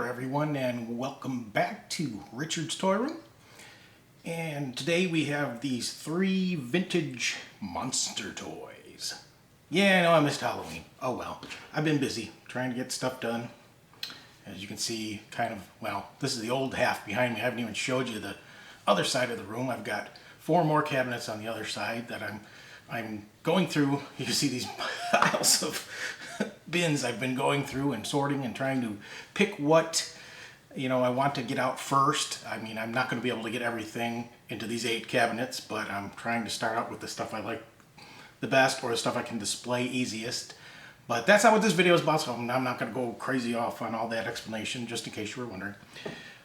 everyone, and welcome back to Richard's Toy Room. And today we have these 3 vintage monster toys. Yeah, I know I missed Halloween. Oh well, I've been busy trying to get stuff done. As you can see, this is the old half behind me. I haven't even showed you the other side of the room. I've got 4 more cabinets on the other side that I'm going through. You can see these piles of bins I've been going through and sorting and trying to pick what I want to get out first. I mean, I'm not going to be able to get everything into these 8 cabinets, but I'm trying to start out with the stuff I like the best or the stuff I can display easiest. But that's not what this video is about, so I'm not going to go crazy off on all that explanation, just in case you were wondering.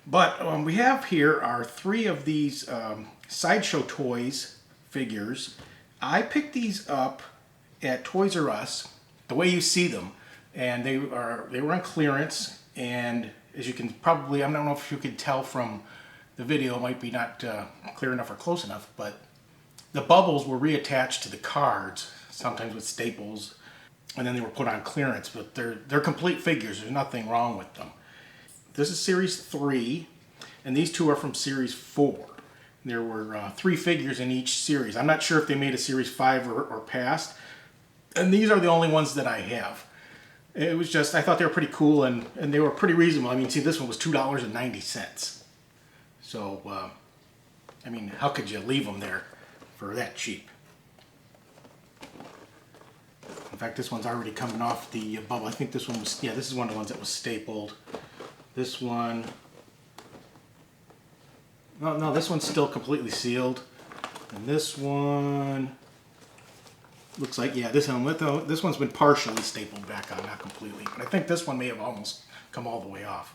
But we have here are 3 of these Sideshow Toys figures. I picked these up at Toys R Us, the way you see them, and they were on clearance. And as you can probably, I don't know if you can tell from the video, it might be not clear enough or close enough, but the bubbles were reattached to the cards, sometimes with staples, and then they were put on clearance. But they're complete figures. There's nothing wrong with them. This is Series 3, and these 2 are from Series 4. There were 3 figures in each series. I'm not sure if they made a Series 5 or past. And these are the only ones that I have. It was just, I thought they were pretty cool, and they were pretty reasonable. I mean, see, this one was $2.90. So, I mean, how could you leave them there for that cheap? In fact, this one's already coming off the bubble. I think this one was, yeah, this is one of the ones that was stapled. This one, no, this one's still completely sealed. And this one looks like, yeah, this one's been partially stapled back on, not completely. But I think this one may have almost come all the way off.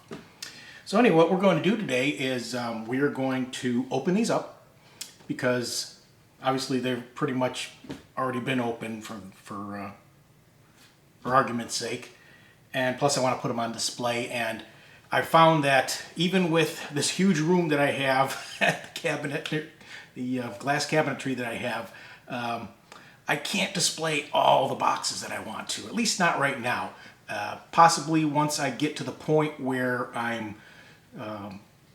So anyway, what we're going to do today is we are going to open these up, because obviously they've pretty much already been opened for argument's sake. And plus I want to put them on display. And I found that even with this huge room that I have at the cabinet, the glass cabinetry that I have, I can't display all the boxes that I want to, at least not right now. Possibly once I get to the point where I'm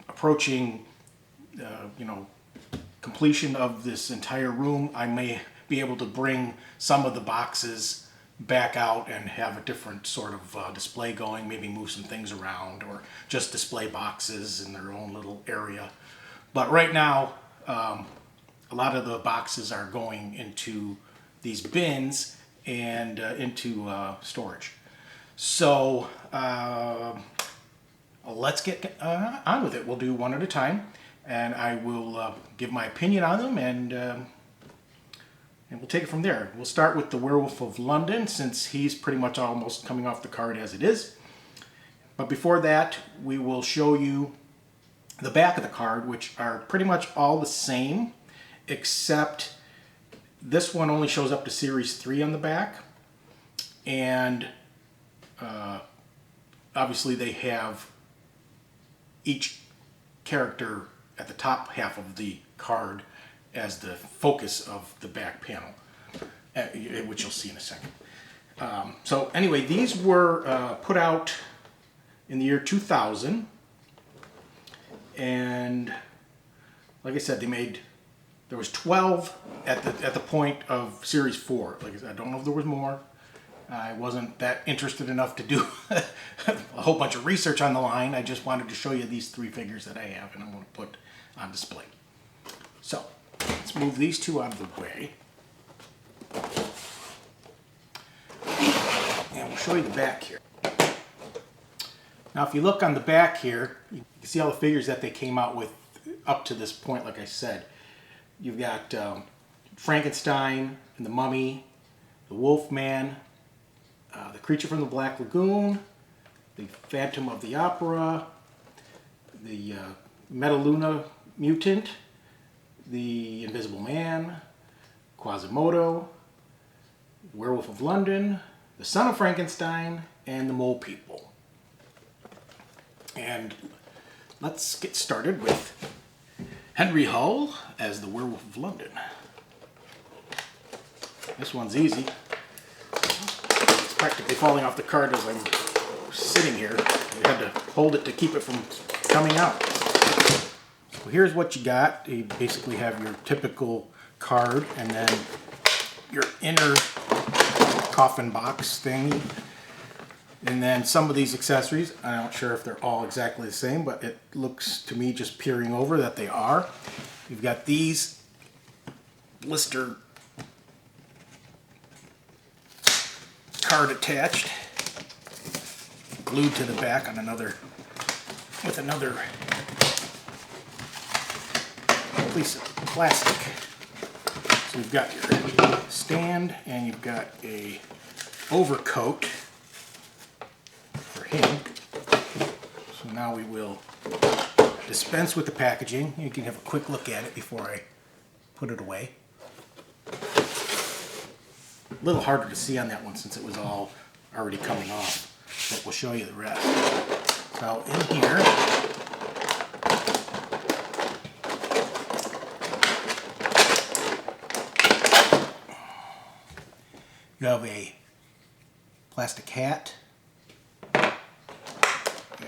approaching, completion of this entire room, I may be able to bring some of the boxes back out and have a different sort of display going, maybe move some things around or just display boxes in their own little area. But right now, a lot of the boxes are going into these bins and into storage. So let's get on with it. We'll do one at a time, and I will give my opinion on them, and we'll take it from there. We'll start with the Werewolf of London, since he's pretty much almost coming off the card as it is. But before that, we will show you the back of the card, which are pretty much all the same, except this one only shows up to Series 3 on the back, and obviously they have each character at the top half of the card as the focus of the back panel, which you'll see in a second. So anyway, these were put out in the year 2000, and like I said, there was 12 at the point of Series 4. Like I said, I don't know if there was more. I wasn't that interested enough to do a whole bunch of research on the line. I just wanted to show you these 3 figures that I have, and I'm going to put on display. So let's move these 2 out of the way, and we'll show you the back here. Now, if you look on the back here, you can see all the figures that they came out with up to this point. Like I said, you've got Frankenstein and the Mummy, the Wolfman, the Creature from the Black Lagoon, the Phantom of the Opera, the Metaluna Mutant, the Invisible Man, Quasimodo, Werewolf of London, the Son of Frankenstein, and the Mole People. And let's get started with Henry Hull as the Werewolf of London. This one's easy. It's practically falling off the card as I'm sitting here. We had to hold it to keep it from coming out. So here's what you got. You basically have your typical card and then your inner coffin box thing. And then some of these accessories, I'm not sure if they're all exactly the same, but it looks to me, just peering over, that they are. You've got these blister card attached, glued to the back on another, with another piece of plastic. So you've got your stand and you've got a overcoat for him. So now we will dispense with the packaging. You can have a quick look at it before I put it away. A little harder to see on that one since it was all already coming off, but we'll show you the rest. So in here, you have a plastic hat, you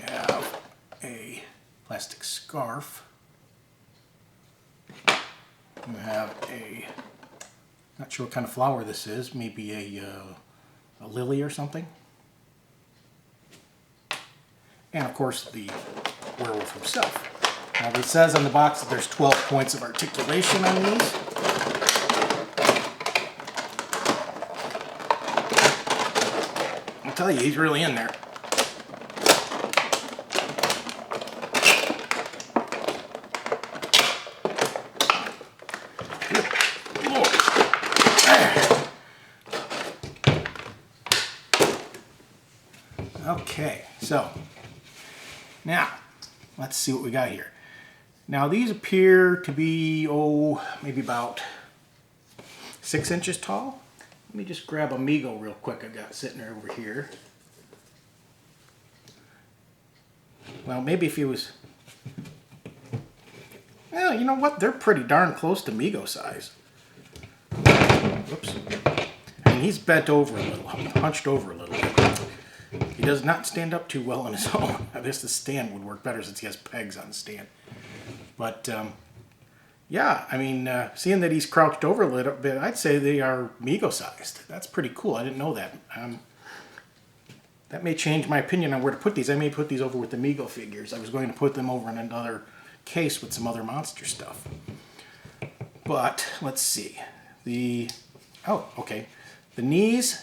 have a plastic scarf, you have a, not sure what kind of flower this is, maybe a lily or something. And of course the werewolf himself. Now it says on the box that there's 12 points of articulation on these. I'll tell you, he's really in there. Okay, so now let's see what we got here. Now these appear to be, maybe about 6 inches tall. Let me just grab a Meagle real quick I got sitting over here. Well, maybe if he was, well, you know what? They're pretty darn close to Meagle size. Whoops. I mean, he's bent over a little, hunched over a little bit. He does not stand up too well on his own. I guess the stand would work better since he has pegs on the stand. But, yeah, I mean, seeing that he's crouched over a little bit, I'd say they are Meagle sized. That's pretty cool. I didn't know that. That may change my opinion on where to put these. I may put these over with the Meagle figures. I was going to put them over in another case with some other monster stuff. But, let's see. Okay. The knees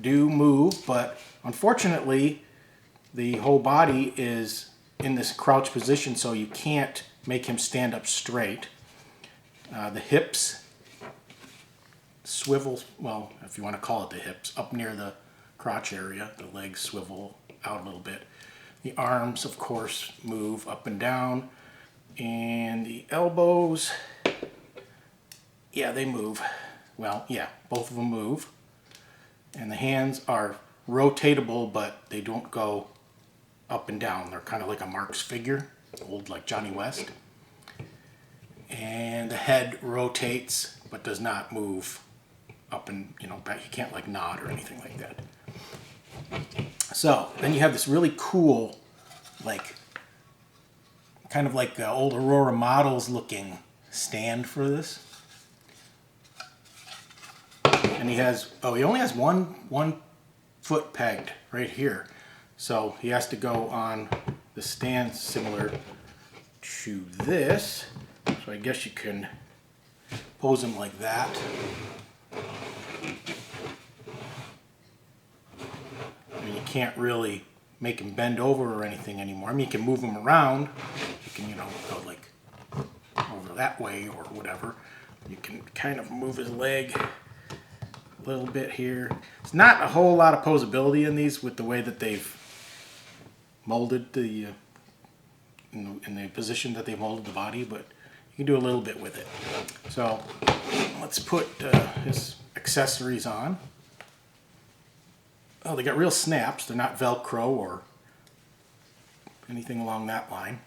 do move, but unfortunately, the whole body is in this crouch position, so you can't make him stand up straight. The hips swivel, well, if you want to call it the hips, up near the crotch area. The legs swivel out a little bit. The arms, of course, move up and down. And the elbows, yeah, they move. Well, yeah, both of them move. And the hands are rotatable, but they don't go up and down. They're kind of like a Marx figure, old like Johnny West. And the head rotates, but does not move up and, back. You can't like nod or anything like that. So then you have this really cool, like, kind of like old Aurora models looking stand for this. And he only has one foot pegged right here. So he has to go on the stand similar to this. So I guess you can pose him like that. And you can't really make him bend over or anything anymore. I mean, you can move him around. You can, go like over that way or whatever. You can kind of move his leg a little bit here. It's not a whole lot of posability in these with the way that they've molded the in the position that they've molded the body, but you can do a little bit with it. So let's put his accessories on. Oh, they got real snaps. They're not Velcro or anything along that line.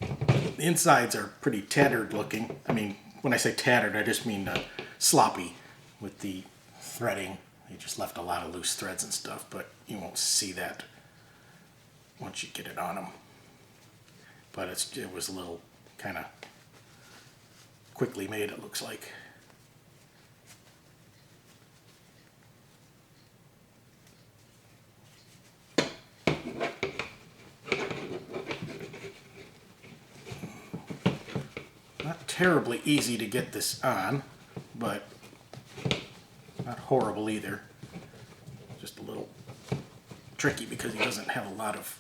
The insides are pretty tattered looking. I mean, when I say tattered, I just mean sloppy with the threading He just left a lot of loose threads and stuff, but you won't see that once you get it on him. But it was a little kind of quickly made, it looks like. Not terribly easy to get this on, but not horrible either. Just a little tricky because he doesn't have a lot of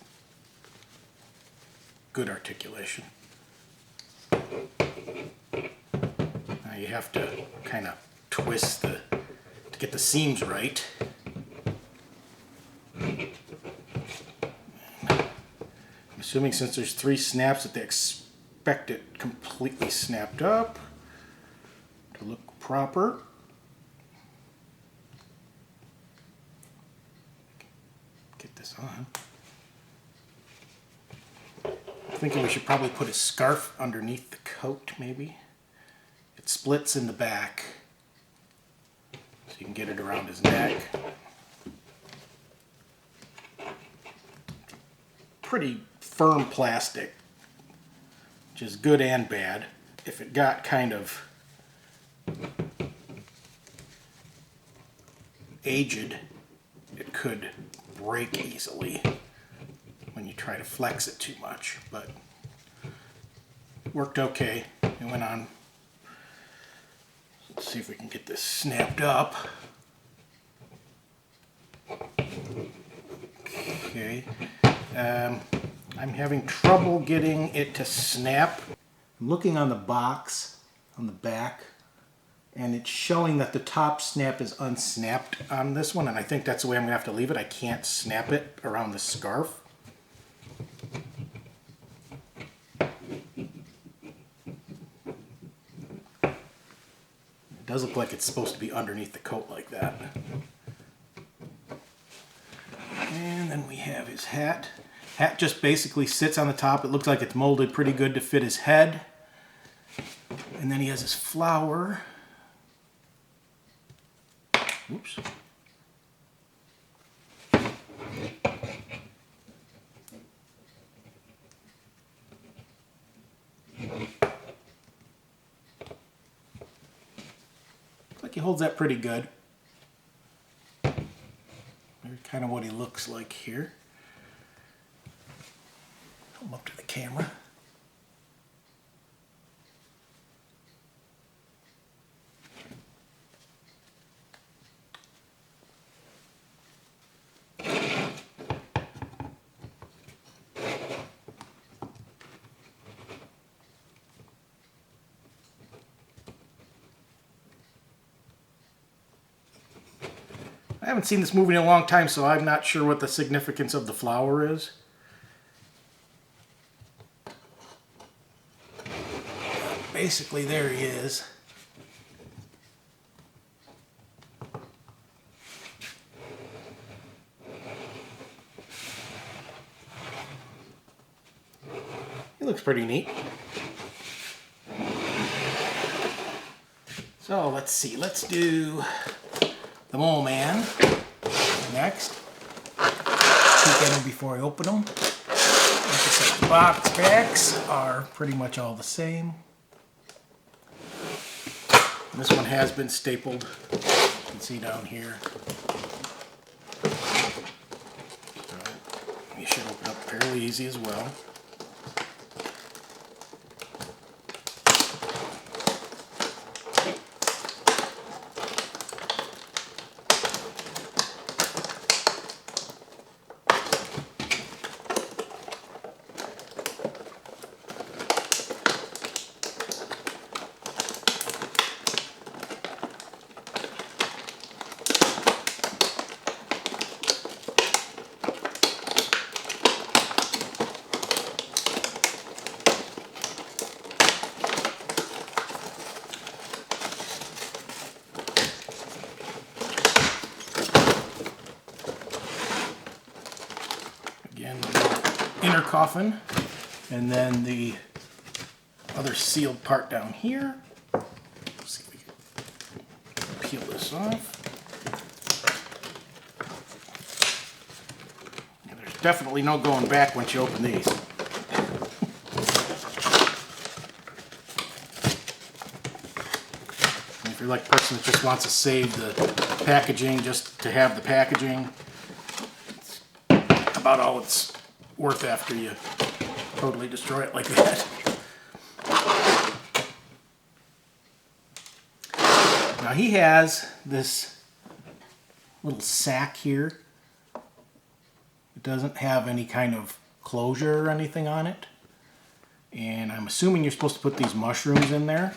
good articulation. Now you have to kind of twist to get the seams right. I'm assuming since there's 3 snaps that they expect it completely snapped up to look proper. Get this on. I'm thinking we should probably put a scarf underneath the coat, maybe. It splits in the back, so you can get it around his neck. Pretty firm plastic, which is good and bad. If it got kind of aged, it could break easily when you try to flex it too much, but it worked okay. It went on. Let's see if we can get this snapped up. Okay. I'm having trouble getting it to snap. I'm looking on the box on the back, and it's showing that the top snap is unsnapped on this one, and I think that's the way I'm going to have to leave it. I can't snap it around the scarf. It does look like it's supposed to be underneath the coat like that. And then we have his hat. Hat just basically sits on the top. It looks like it's molded pretty good to fit his head. And then he has his flower. Oops. Looks like he holds that pretty good. There's kind of what he looks like here. Come up to the camera. I haven't seen this movie in a long time, so I'm not sure what the significance of the flower is. Basically, there he is. He looks pretty neat. So let's see, let's do the Mole Man next. Peek at them before I open them. Like I said, the box backs are pretty much all the same. This one has been stapled. You can see down here. So you should open up fairly easy as well. Again, the inner coffin, and then the other sealed part down here. Let's see if we can peel this off. definitely no going back once you open these. And if you're like a person that just wants to save the packaging just to have the packaging, it's about all it's worth after you totally destroy it like that. Now he has this little sack here. It doesn't have any kind of closure or anything on it. And I'm assuming you're supposed to put these mushrooms in there.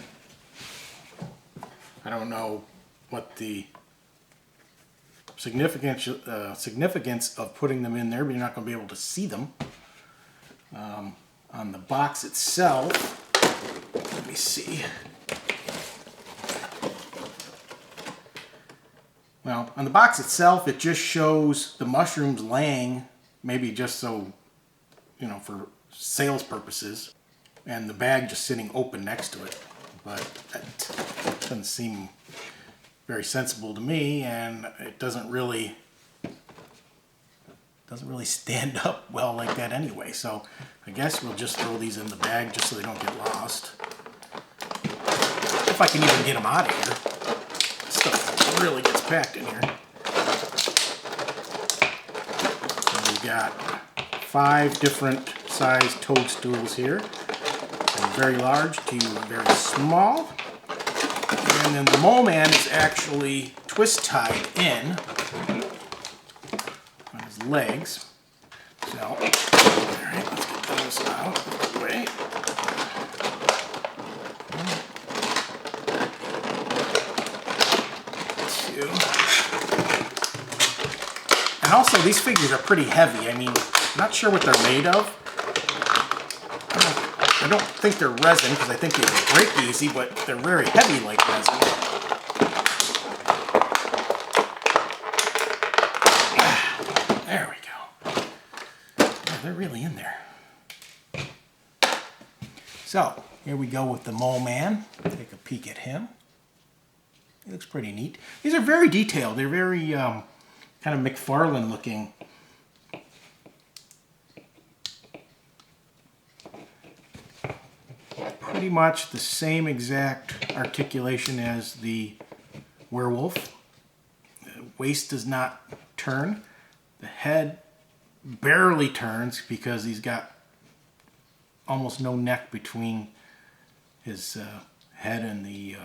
I don't know what the significance of putting them in there, but you're not going to be able to see them. On the box itself, let me see. Well, on the box itself, it just shows the mushrooms laying, maybe just so, you know, for sales purposes, and the bag just sitting open next to it. But that doesn't seem very sensible to me, and it doesn't really stand up well like that anyway. So I guess we'll just throw these in the bag just so they don't get lost. If I can even get them out of here. Stuff really gets packed in here. So we've got 5 different size toadstools here, from very large to very small. And then the Mole Man is actually twist tied in on his legs. So, all right, let's get those out of the way. And also, these figures are pretty heavy. I mean, I'm not sure what they're made of. I don't think they're resin, because I think they break easy, but they're very heavy like resin. There we go. Yeah, they're really in there. So, here we go with the Mole Man. Take a peek at him. He looks pretty neat. These are very detailed. They're very kind of McFarlane looking. Pretty much the same exact articulation as the werewolf. The waist does not turn. The head barely turns because he's got almost no neck between his head and the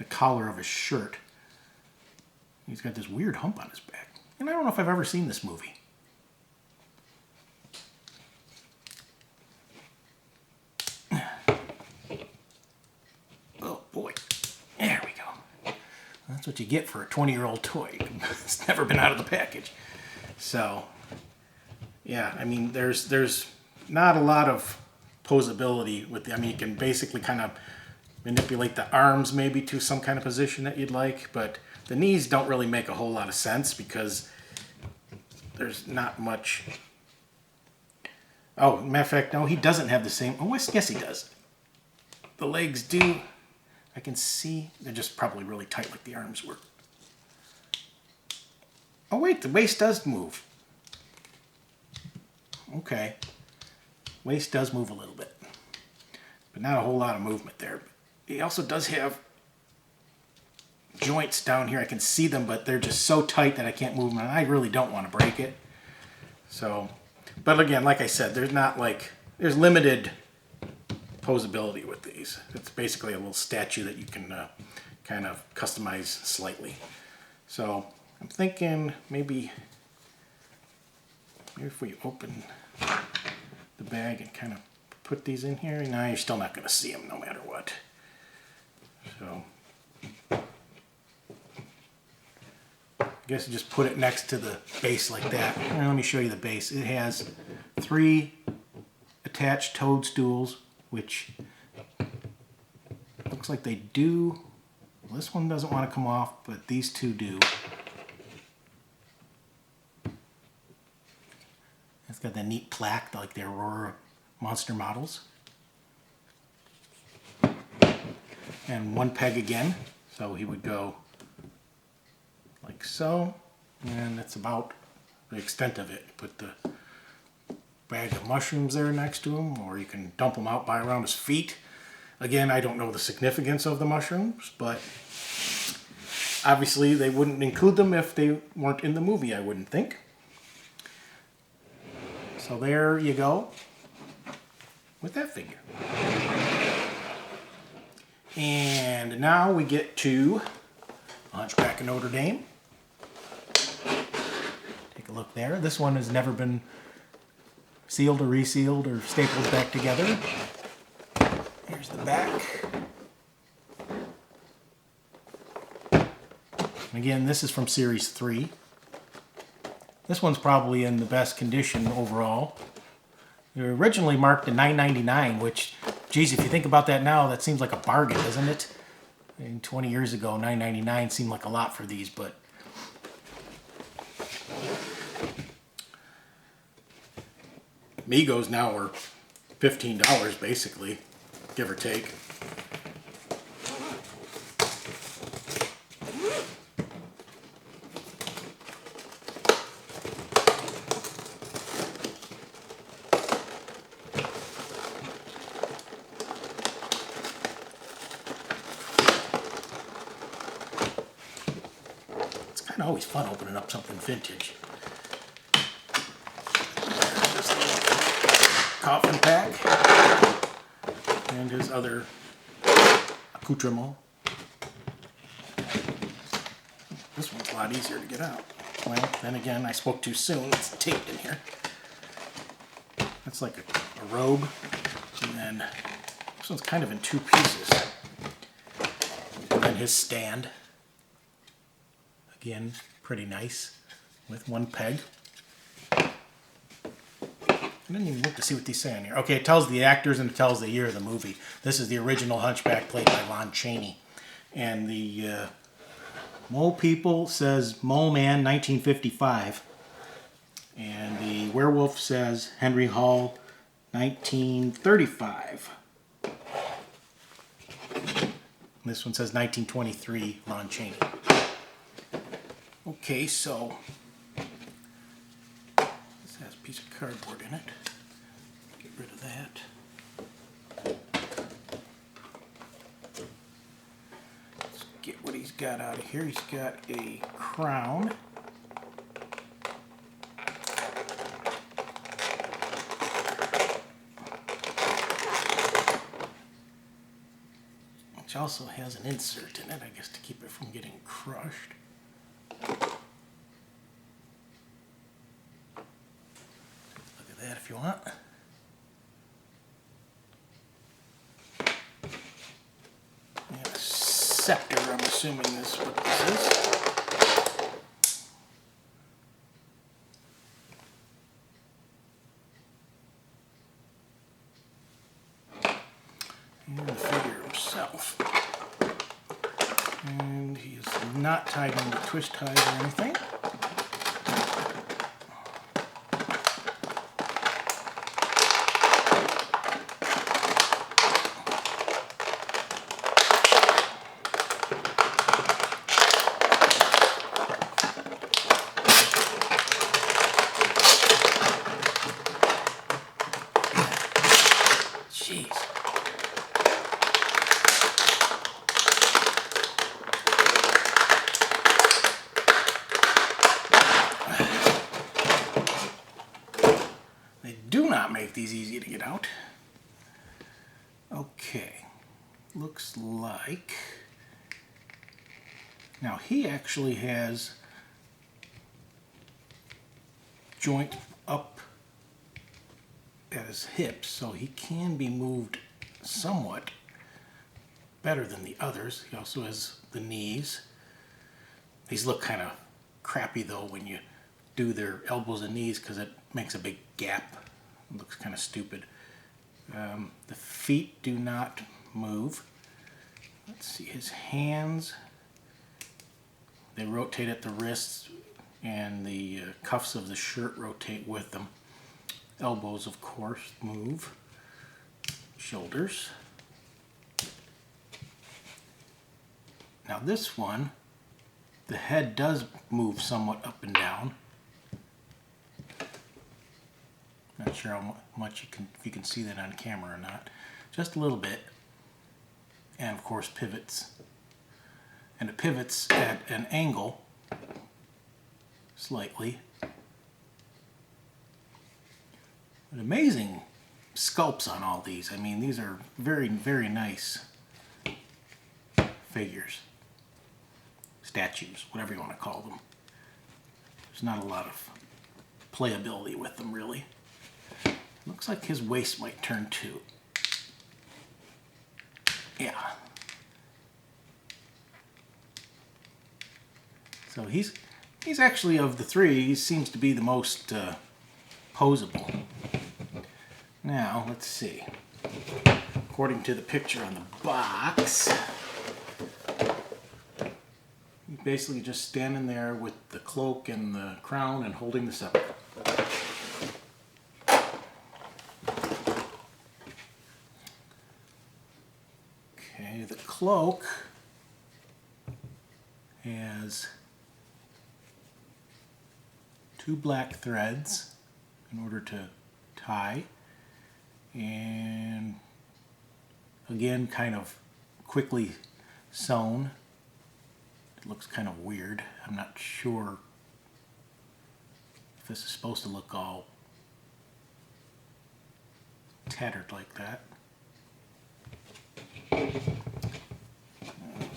collar of his shirt. He's got this weird hump on his back. And I don't know if I've ever seen this movie. Oh boy. There we go. That's what you get for a 20-year-old toy. It's never been out of the package. So, yeah, I mean, there's not a lot of posability with the, I mean, you can basically kind of manipulate the arms maybe to some kind of position that you'd like, but the knees don't really make a whole lot of sense because there's not much. Oh, matter of fact, no, he doesn't have the same. Oh, yes, he does. The legs do. I can see they're just probably really tight like the arms were. Oh, wait, the waist does move. Okay. Waist does move a little bit, but not a whole lot of movement there. He also does have joints down here. I can see them, but they're just so tight that I can't move them, and I really don't want to break it. So, but again, like I said, there's limited posability with these. It's basically a little statue that you can kind of customize slightly. So I'm thinking maybe if we open the bag and kind of put these in here, now you're still not going to see them no matter what. So I guess you just put it next to the base like that. And let me show you the base. It has 3 attached toadstools, which looks like they do. Well, this one doesn't want to come off, but these 2 do. It's got that neat plaque like the Aurora monster models. And 1 peg again, so he would go like so, and that's about the extent of it. Put the bag of mushrooms there next to him, or you can dump them out by around his feet. Again, I don't know the significance of the mushrooms, but obviously they wouldn't include them if they weren't in the movie, I wouldn't think. So there you go with that figure. And now we get to Hunchback of Notre Dame. Take a look there. This one has never been sealed or resealed or stapled back together. Here's the back. And again, this is from Series 3. This one's probably in the best condition overall. They were originally marked at $9.99, which, geez, if you think about that now, that seems like a bargain, doesn't it? I mean, 20 years ago, $9.99 seemed like a lot for these, but Migos now are $15 basically, give or take. It's kind of always fun opening up something vintage. Coffin pack and his other accoutrement. This one's a lot easier to get out. Well, then again, I spoke too soon. It's taped in here. That's like a robe. And then this one's kind of in two pieces. And then his stand. Again, pretty nice with one peg. I didn't even look to see what these say on here. Okay, it tells the actors and it tells the year of the movie. This is the original Hunchback played by Lon Chaney. And the Mole People says Mole Man 1955. And the Werewolf says Henry Hall 1935. And this one says 1923 Lon Chaney. Okay, so this has a piece of cardboard in it. Get rid of that. Let's get what he's got out of here. He's got a crown. Which also has an insert in it, I guess, to keep it from getting crushed. That if you want. And a scepter, I'm assuming is what this is. And the figure himself. And he is not tied into twist ties or anything. Jeez. They do not make these easy to get out. Okay. Looks like... Now he actually has joint up at his hips, so he can be moved somewhat better than the others. He also has the knees. These look kind of crappy though when you do their elbows and knees because it makes a big gap. It looks kind of stupid. The feet do not move. Let's see, his hands, they rotate at the wrists, and the cuffs of the shirt rotate with them. Elbows, of course, move. Shoulders. Now this one, the head does move somewhat up and down. sure how much if you can see that on camera or not. Just a little bit. And of course pivots. And it pivots at an angle, slightly. But amazing sculpts on all these. I mean, these are very, very nice figures. Statues, whatever you want to call them. There's not a lot of playability with them, really. Looks like his waist might turn too. Yeah. So he's actually, of the three, he seems to be the most posable. Now, let's see. According to the picture on the box, he's basically just standing there with the cloak and the crown and holding the scepter. Okay, the cloak has 2 black threads in order to tie, and again kind of quickly sewn. It looks kind of weird. I'm not sure if this is supposed to look all tattered like that.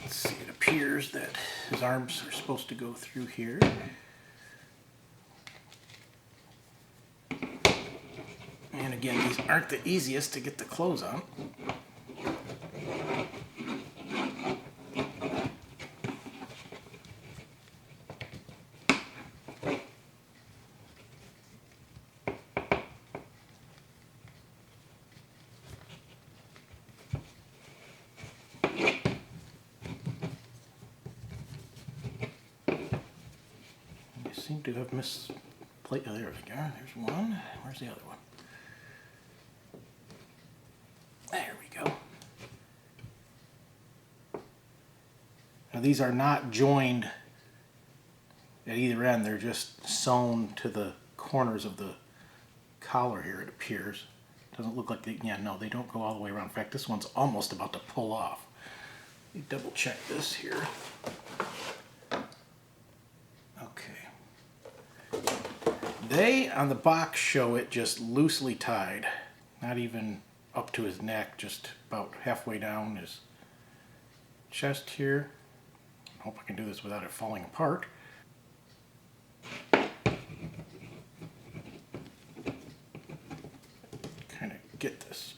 Let's see, it appears that his arms are supposed to go through here. And again, these aren't the easiest to get the clothes on. I seem to have misplaced. Oh, there we go. There's one. Where's the other one? There we go. Now these are not joined at either end. They're just sewn to the corners of the collar here, it appears. Doesn't look like they, yeah, no, they don't go all the way around. In fact, this one's almost about to pull off. Let me double check this here. Okay. They, on the box, show it just loosely tied. Not even up to his neck, just about halfway down his chest here. I hope I can do this without it falling apart. Kind of get this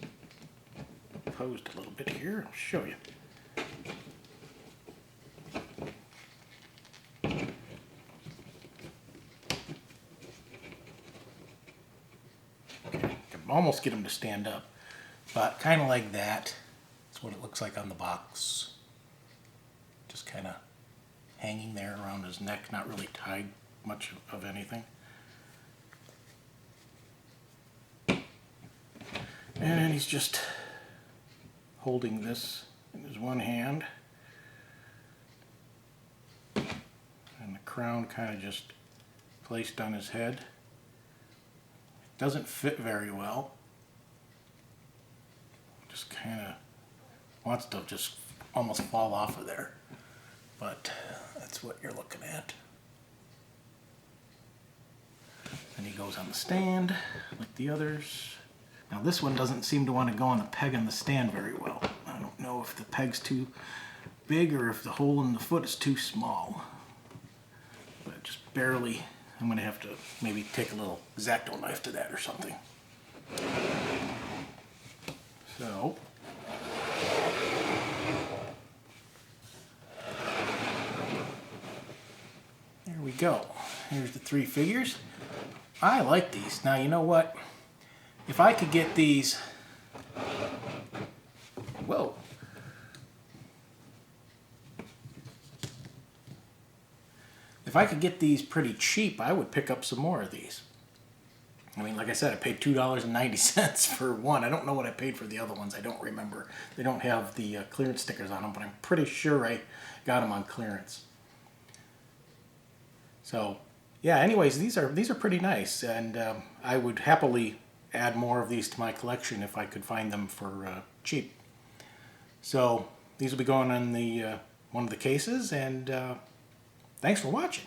posed a little bit here. I'll show you. Okay, almost get him to stand up, but kind of like that. That's what it looks like on the box. Just kind of hanging there around his neck, not really tied much of anything. And he's just holding this in his one hand. And the crown kind of just placed on his head. It doesn't fit very well. Just kind of wants to just almost fall off of there. But that's what you're looking at. Then he goes on the stand like the others. Now this one doesn't seem to want to go on the peg on the stand very well. I don't know if the peg's too big or if the hole in the foot is too small. But just barely, I'm going to have to maybe take a little X-Acto knife to that or something. So, there we go. Here's the 3 figures. I like these. Now you know what? If I could get these, whoa. If I could get these pretty cheap, I would pick up some more of these. I mean, like I said, I paid $2.90 for one. I don't know what I paid for the other ones. I don't remember. They don't have the clearance stickers on them, but I'm pretty sure I got them on clearance. So, yeah. Anyways, these are pretty nice, and I would happily add more of these to my collection if I could find them for cheap. So these will be going on the one of the cases, and thanks for watching.